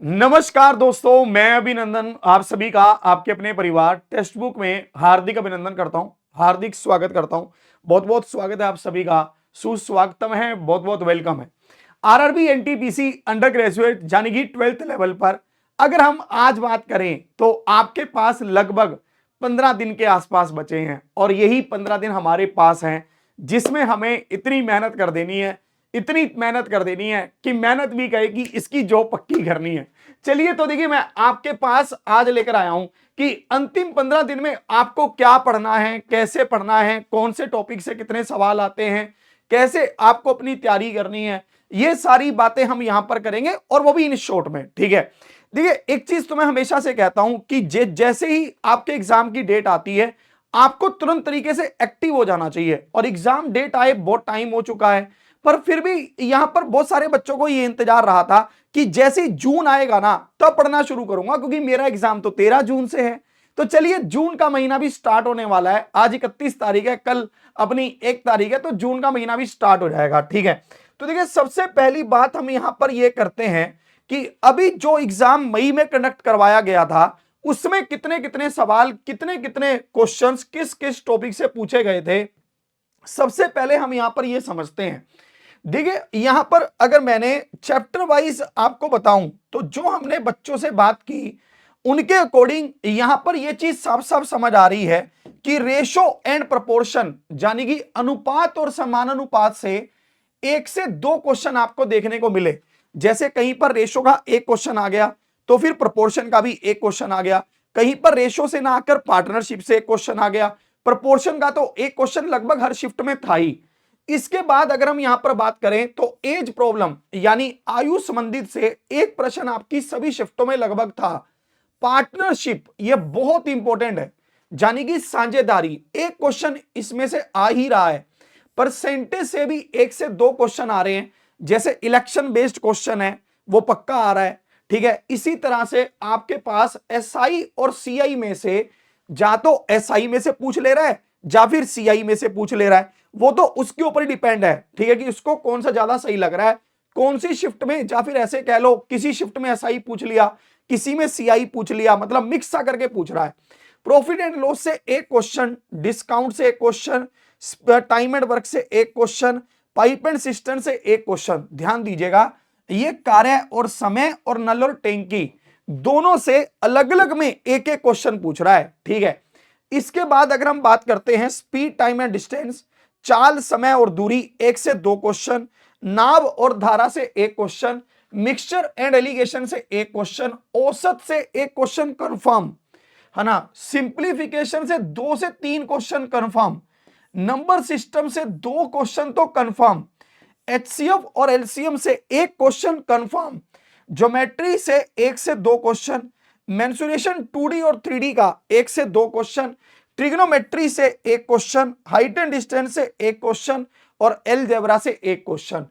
नमस्कार दोस्तों, मैं अभिनंदन आप सभी का आपके अपने परिवार टेक्स्ट बुक में हार्दिक अभिनंदन करता हूं, हार्दिक स्वागत करता हूं। बहुत बहुत स्वागत है आप सभी का, सुस्वागतम है, बहुत बहुत वेलकम है। आरआरबी एनटीपीसी अंडर ग्रेजुएट यानी कि 12th लेवल पर अगर हम आज बात करें तो आपके पास लगभग 15 दिन के आसपास बचे हैं और यही 15 दिन हमारे पास हैं जिसमें हमें इतनी मेहनत कर देनी है, इतनी मेहनत कर देनी है कि मेहनत भी कहेगी इसकी जॉब पक्की करनी है। चलिए तो देखिए, मैं आपके पास आज लेकर आया हूं कि अंतिम 15 दिन में आपको क्या पढ़ना है, कैसे पढ़ना है, कौन से टॉपिक से कितने सवाल आते हैं, कैसे आपको अपनी तैयारी करनी है, ये सारी बातें हम यहां पर करेंगे और वो भी इन शॉर्ट में। ठीक है, देखिए एक चीज तो मैं हमेशा से कहता हूं कि जैसे ही आपके एग्जाम की डेट आती है आपको तुरंत तरीके से एक्टिव हो जाना चाहिए। और एग्जाम डेट आए बहुत टाइम हो चुका है, पर फिर भी यहां पर बहुत सारे बच्चों को ये इंतजार रहा था कि जैसे जून आएगा ना तब पढ़ना शुरू करूंगा, क्योंकि मेरा एग्जाम तो 13 जून से है। तो चलिए, जून का महीना भी स्टार्ट होने वाला है। आज 31 तारीख है, कल अपनी 1 तारीख है, तो जून का महीना भी स्टार्ट हो जाएगा। ठीक है, तो देखिए सबसे पहली बात हम यहां पर यह करते हैं कि अभी जो एग्जाम मई में कंडक्ट करवाया गया था उसमें कितने कितने सवाल, कितने कितने क्वेश्चंस किस किस टॉपिक से पूछे गए थे, सबसे पहले हम यहां पर यह समझते हैं। देखिए यहां पर अगर मैंने चैप्टर वाइज आपको बताऊं तो जो हमने बच्चों से बात की उनके अकॉर्डिंग यहां पर यह चीज साफ साफ समझ आ रही है कि रेशो एंड प्रोपोर्शन यानी कि अनुपात और समानुपात से 1 से 2 क्वेश्चन आपको देखने को मिले। जैसे कहीं पर रेशो का एक क्वेश्चन आ गया तो फिर प्रोपोर्शन का भी एक क्वेश्चन आ गया, कहीं पर रेशो से ना आकर पार्टनरशिप से एक क्वेश्चन आ गया, प्रोपोर्शन का तो एक क्वेश्चन लगभग हर शिफ्ट में था ही। इसके बाद अगर हम यहां पर बात करें तो एज प्रॉब्लम यानी आयु संबंधित से एक प्रश्न आपकी सभी शिफ्टों में लगभग था। पार्टनरशिप ये बहुत इंपॉर्टेंट है, यानी कि साझेदारी, एक क्वेश्चन इसमें से आ ही रहा है। परसेंटेज से भी 1 से 2 क्वेश्चन आ रहे हैं, जैसे इलेक्शन बेस्ड क्वेश्चन है वो पक्का आ रहा है। ठीक है, इसी तरह से आपके पास एसआई और सीआई में से या तो एसआई में से पूछ ले रहा है या फिर सीआई में से पूछ ले रहा है, वो तो उसके ऊपर डिपेंड है। ठीक है, कि उसको कौन सा ज्यादा सही लग रहा है, कौन सी शिफ्ट में, या फिर ऐसे कह लो किसी शिफ्ट में एसआई पूछ लिया, किसी में सीआई पूछ लिया, मतलब मिक्स सा करके पूछ रहा है। प्रॉफिट एंड लॉस से एक क्वेश्चन, डिस्काउंट से एक क्वेश्चन, टाइम एंड वर्क से एक क्वेश्चन, पाइप एंड सिस्टम से एक क्वेश्चन। ध्यान दीजिएगा, ये कार्य और समय और नल और टैंकी दोनों से अलग अलग में एक एक क्वेश्चन पूछ रहा है। ठीक है, इसके बाद अगर हम बात करते हैं स्पीड, टाइम एंड डिस्टेंस, चाल, समय और दूरी, 1 से 2 क्वेश्चन, नाव और धारा से एक क्वेश्चन, मिक्सचर एंड एलिगेशन से एक क्वेश्चन, औसत से एक क्वेश्चन कंफर्म है ना, सिंप्लीफिकेशन से 2 से 3 क्वेश्चन कंफर्म, नंबर सिस्टम से 2 क्वेश्चन तो कंफर्म, एचसीएफ और एलसीएम से एक क्वेश्चन कंफर्म, ज्योमेट्री से 1 से 2 क्वेश्चन, मेंसुरेशन 2D और 3D का 1 से 2 क्वेश्चन, ट्रिग्नोमेट्री से एक क्वेश्चन, हाइट एंड डिस्टेंस से एक क्वेश्चन और अलजेब्रा से एक क्वेश्चन।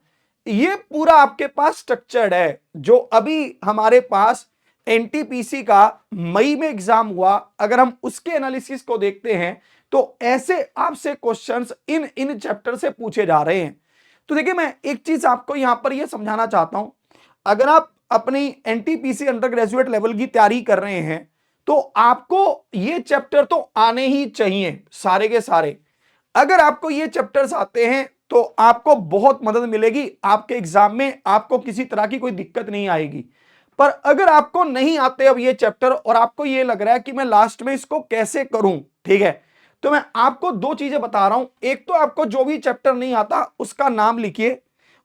ये पूरा आपके पास स्ट्रक्चर्ड है जो अभी हमारे पास एनटीपीसी का मई में एग्जाम हुआ। अगर हम उसके एनालिसिस को देखते हैं तो ऐसे आपसे क्वेश्चंस इन इन चैप्टर से पूछे जा रहे हैं। तो देखिए, मैं एक चीज आपको यहां पर यह समझाना चाहता हूं, अगर आप अपनी एनटीपीसी अंडर ग्रेजुएट लेवल की तैयारी कर रहे हैं तो आपको ये चैप्टर तो आने ही चाहिए सारे के सारे। अगर आपको ये चैप्टर्स आते हैं तो आपको बहुत मदद मिलेगी आपके एग्जाम में, आपको किसी तरह की कोई दिक्कत नहीं आएगी। पर अगर आपको नहीं आते अब ये चैप्टर और आपको ये लग रहा है कि मैं लास्ट में इसको कैसे करूं, ठीक है, तो मैं आपको 2 चीजें बता रहा हूं। एक तो आपको जो भी चैप्टर नहीं आता उसका नाम लिखिए,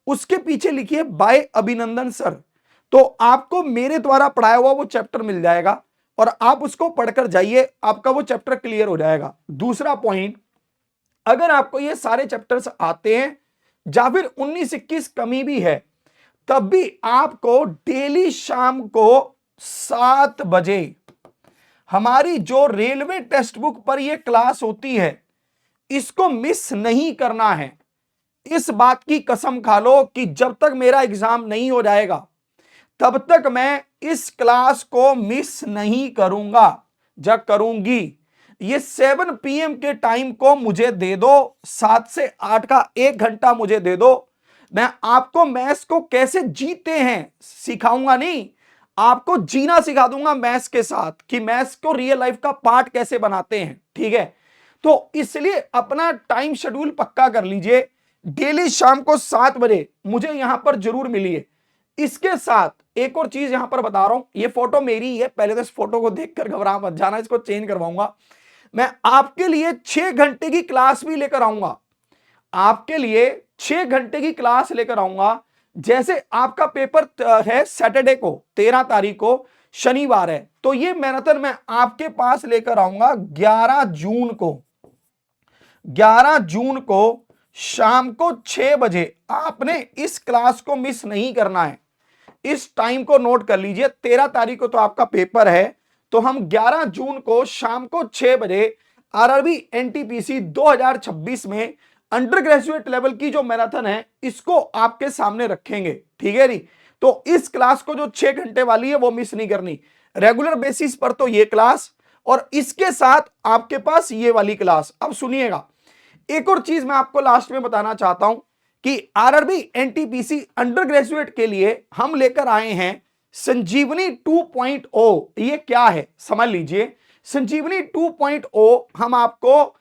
उसके पीछे लिखिए बाय अभिनंदन सर, तो आपको मेरे द्वारा पढ़ाया हुआ वो चैप्टर मिल जाएगा और आप उसको पढ़कर जाइए, आपका वो चैप्टर क्लियर हो जाएगा। दूसरा पॉइंट, अगर आपको ये सारे चैप्टर्स आते हैं या फिर 19-21 कमी भी है तब भी आपको डेली शाम को 7 बजे हमारी जो रेलवे टेक्स्ट बुक पर यह क्लास होती है इसको मिस नहीं करना है। इस बात की कसम खा लो कि जब तक मेरा एग्जाम नहीं हो जाएगा तब तक मैं इस क्लास को मिस नहीं करूंगा, जब करूंगी। ये 7 PM के टाइम को मुझे दे दो, 7 से 8 का 1 घंटा मुझे दे दो, मैं आपको मैथ्स को कैसे जीते हैं सिखाऊंगा नहीं, आपको जीना सिखा दूंगा मैथ्स के साथ, कि मैथ्स को रियल लाइफ का पार्ट कैसे बनाते हैं, ठीक है। तो इसलिए अपना टाइम शेड्यूल पक्का कर लीजिए, डेली शाम को 7 बजे मुझे यहां पर जरूर मिलिए। इसके साथ एक और चीज यहां पर बता रहा हूं, ये फोटो मेरी ही है, पहले तो इस फोटो को देखकर घबरा मत जाना, इसको चेंज करवाऊंगा। मैं आपके लिए 6 घंटे की क्लास भी लेकर आऊंगा, आपके लिए 6 घंटे की क्लास लेकर आऊंगा। जैसे आपका पेपर है सैटरडे को, 13 तारीख को शनिवार है, तो ये मैराथन मैं आपके पास लेकर आऊंगा 11 जून को। 11 जून को शाम को 6 बजे आपने इस क्लास को मिस नहीं करना है। इस टाइम को नोट कर लीजिए, 13 तारीख को तो आपका पेपर है, तो हम 11 जून को शाम को 6 बजे आरआरबी एनटीपीसी 2026 में अंडर ग्रेजुएट लेवल की जो मैराथन है इसको आपके सामने रखेंगे, ठीक है जी। तो इस क्लास को जो 6 घंटे वाली है वो मिस नहीं करनी, रेगुलर बेसिस पर तो ये क्लास, और इसके साथ आपके पास ये वाली क्लास। अब सुनिएगा, एक और चीज मैं आपको लास्ट में बताना चाहता हूं कि आरआरबी एनटीपीसी अंडर ग्रेजुएट के लिए हम लेकर आए हैं संजीवनी 2.0। ये क्या है समझ लीजिए, संजीवनी 2.0 हम आपको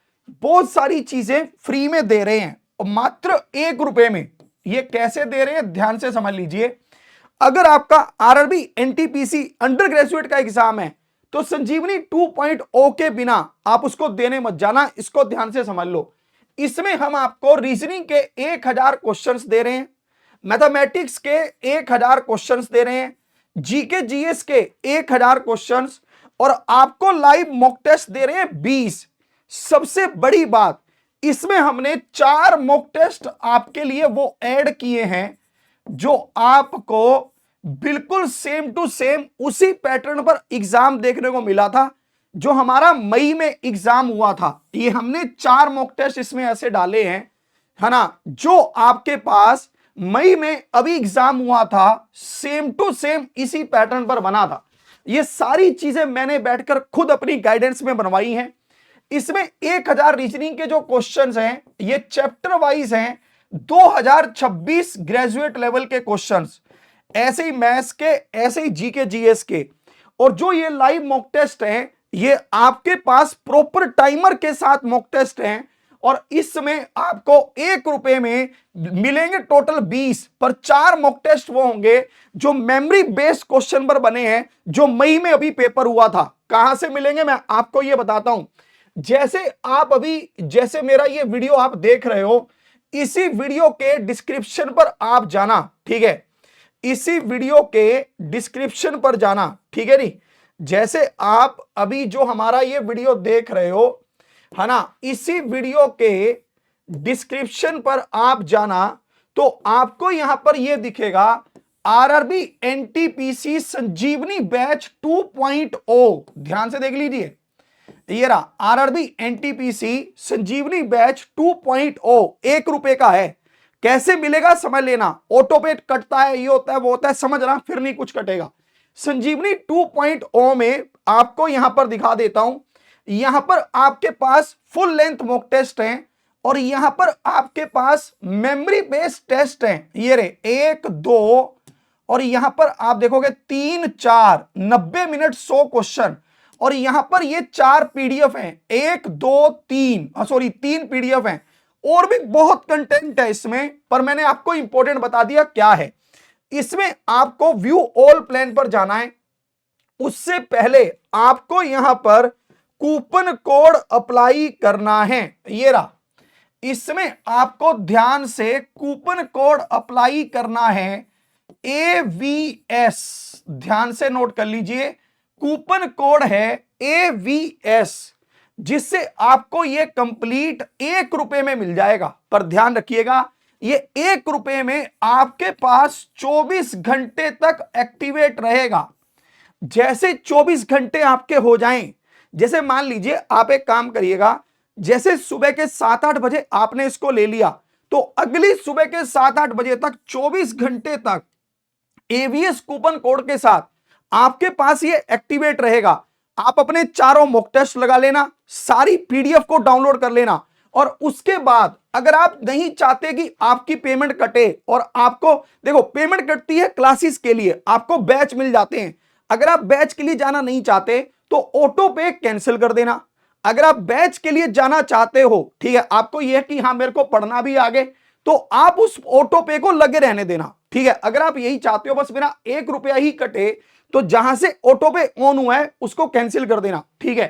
बहुत सारी चीजें फ्री में दे रहे हैं और मात्र 1 रुपए में। ये कैसे दे रहे हैं ध्यान से समझ लीजिए। अगर आपका आरआरबी एनटीपीसी अंडर ग्रेजुएट का एग्जाम है तो संजीवनी 2.0 के बिना आप उसको देने मत जाना, इसको ध्यान से समझ लो। इसमें हम आपको रीजनिंग के 1000 क्वेश्चंस दे रहे हैं, मैथमेटिक्स के 1000 क्वेश्चंस दे रहे हैं, जीके जीएस के 1000 क्वेश्चंस, और आपको लाइव मॉक टेस्ट दे रहे हैं 20। सबसे बड़ी बात, इसमें हमने 4 मॉक टेस्ट आपके लिए वो ऐड किए हैं जो आपको बिल्कुल सेम टू सेम उसी पैटर्न पर एग्जाम देखने को मिला था जो हमारा मई में एग्जाम हुआ था। ये हमने 4 मॉक टेस्ट इसमें ऐसे डाले हैं, है ना, जो आपके पास मई में अभी एग्जाम हुआ था, सेम टू सेम इसी पैटर्न पर बना था। ये सारी चीजें मैंने बैठकर खुद अपनी गाइडेंस में बनवाई हैं। इसमें 1000 रीजनिंग के जो क्वेश्चंस हैं ये चैप्टर वाइज हैं, 2026 ग्रेजुएट लेवल के क्वेश्चंस, ऐसे ही मैथ्स के, ऐसे ही जीके जीएस के। और जो ये लाइव मॉक टेस्ट हैं ये आपके पास प्रॉपर टाइमर के साथ मॉक टेस्ट हैं, और इसमें आपको 1 रुपए में मिलेंगे टोटल 20, पर 4 मॉक टेस्ट वो होंगे जो मेमोरी बेस्ड क्वेश्चन पर बने हैं, जो मई में अभी पेपर हुआ था। कहां से मिलेंगे मैं आपको ये बताता हूं। जैसे आप अभी, जैसे मेरा ये वीडियो आप देख रहे हो, इसी वीडियो के डिस्क्रिप्शन पर आप जाना, ठीक है, इसी वीडियो के डिस्क्रिप्शन पर जाना, ठीक है नी। जैसे आप अभी जो हमारा ये वीडियो देख रहे हो, है ना, इसी वीडियो के डिस्क्रिप्शन पर आप जाना तो आपको यहां पर ये दिखेगा आरआरबी एनटीपीसी संजीवनी बैच 2.0। ध्यान से देख लीजिए, ये रहा आरआरबी एनटीपीसी संजीवनी बैच 2.0, 1 रुपए का है। कैसे मिलेगा समझ लेना, ऑटो पे कटता है, ये होता है वो होता है, समझना, फिर नहीं कुछ कटेगा। संजीवनी 2.0 में आपको यहां पर दिखा देता हूं, यहां पर आपके पास फुल लेंथ मॉक टेस्ट हैं, और यहां पर आपके पास मेमोरी बेस्ड टेस्ट हैं। ये रहे 1 2, और यहां पर आप देखोगे 3 4, 90 मिनट 100 क्वेश्चन, और यहां पर ये 4 पीडीएफ हैं, 1 2 3, सॉरी 3 पीडीएफ हैं। और भी बहुत कंटेंट है इसमें, पर मैंने आपको इंपॉर्टेंट बता दिया क्या है। इसमें आपको व्यू ऑल प्लान पर जाना है, उससे पहले आपको यहां पर कूपन कोड अप्लाई करना है। ये रहा, इसमें आपको ध्यान से कूपन कोड अप्लाई करना है AVS, ध्यान से नोट कर लीजिए, कूपन कोड है AVS, जिससे आपको ये कंप्लीट 1 रुपए में मिल जाएगा। पर ध्यान रखिएगा, ये 1 रुपए में आपके पास 24 घंटे तक एक्टिवेट रहेगा। जैसे 24 घंटे आपके हो जाएं, जैसे मान लीजिए आप एक काम करिएगा, जैसे सुबह के 7-8 बजे आपने इसको ले लिया, तो अगली सुबह के 7-8 बजे तक 24 घंटे तक एवीएस कूपन कोड के साथ आपके पास ये एक्टिवेट रहेगा। आप अपने चारों मॉक टेस्ट लगा लेना, सारी पीडीएफ को डाउनलोड कर लेना, और उसके बाद अगर आप नहीं चाहते कि आपकी पेमेंट कटे, और आपको देखो पेमेंट कटती है क्लासेस के लिए, आपको बैच मिल जाते हैं, अगर आप बैच के लिए जाना नहीं चाहते तो ऑटो पे कैंसिल कर देना। अगर आप बैच के लिए जाना चाहते हो, ठीक है, आपको यह है कि हाँ मेरे को पढ़ना भी आगे, तो आप उस ऑटो पे को लगे रहने देना। ठीक है, अगर आप यही चाहते हो बस मेरा 1 रुपया ही कटे, तो जहां से ऑटो पे ऑन हुआ है उसको कैंसिल कर देना। ठीक है,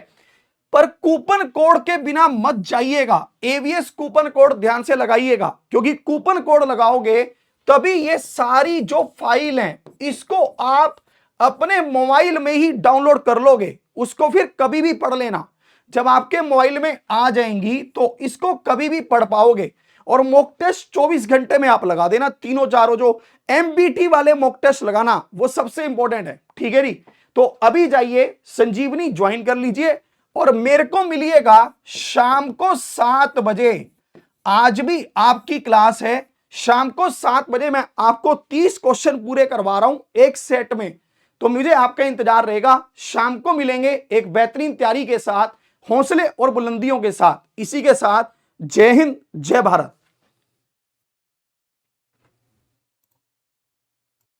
पर कूपन कोड के बिना मत जाइएगा। एवीएस कूपन कोड ध्यान से लगाइएगा, क्योंकि कूपन कोड लगाओगे तभी ये सारी जो फाइल हैं इसको आप अपने मोबाइल में ही डाउनलोड कर लोगे, उसको फिर कभी भी पढ़ लेना। जब आपके मोबाइल में आ जाएंगी तो इसको कभी भी पढ़ पाओगे। और मॉक टेस्ट 24 घंटे में आप लगा देना, तीनों चारों जो एमबीटी वाले मॉक टेस्ट लगाना वो सबसे इंपॉर्टेंट है। ठीक है जी, तो अभी जाइए संजीवनी ज्वाइन कर लीजिए और मेरे को मिलिएगा शाम को 7 बजे। आज भी आपकी क्लास है, शाम को 7 बजे मैं आपको 30 क्वेश्चन पूरे करवा रहा हूं एक सेट में, तो मुझे आपका इंतजार रहेगा। शाम को मिलेंगे एक बेहतरीन तैयारी के साथ, हौसले और बुलंदियों के साथ। इसी के साथ जय हिंद, जय भारत।